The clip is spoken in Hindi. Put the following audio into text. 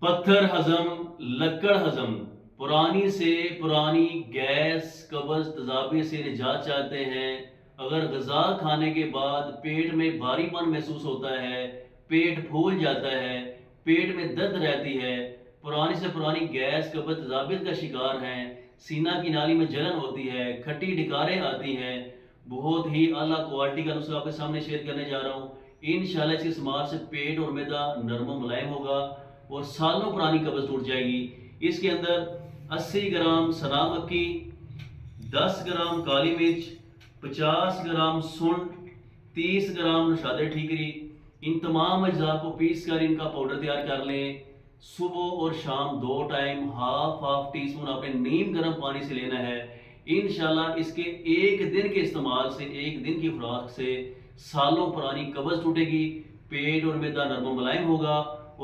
पत्थर हजम, लकड़ हजम, पुरानी से पुरानी गैस, कब्ज, तेजाबी से निजात चाहते हैं। अगर गज़ा खाने के बाद पेट में भारीपन महसूस होता है, पेट फूल जाता है, पेट में दर्द रहती है, पुरानी से पुरानी गैस, कब्ज, तेजाबियत का शिकार हैं, सीना की नाली में जलन होती है, खट्टी डिकारें आती हैं, बहुत ही आला क्वालिटी का नुस्खा आपके सामने शेयर करने जा रहा हूँ। इंशाल्लाह इसके इस्तेमाल से पेट और मैदा नरम व मुलायम होगा और सालों पुरानी कब्ज टूट जाएगी। इसके अंदर 80 ग्राम सना मक्की, 10 ग्राम काली मिर्च, 50 ग्राम सूंड, 30 ग्राम नशादे ठीकरी, इन तमाम अज्जा को पीस कर इनका पाउडर तैयार कर लें। सुबह और शाम 2 time half half tea spoon आपने नीम गर्म पानी से लेना है। इंशाल्लाह इसके एक दिन के इस्तेमाल से, एक दिन की खुराक से सालों पुरानी कब्ज टूटेगी, पेट और मैदा नरम मुलायम होगा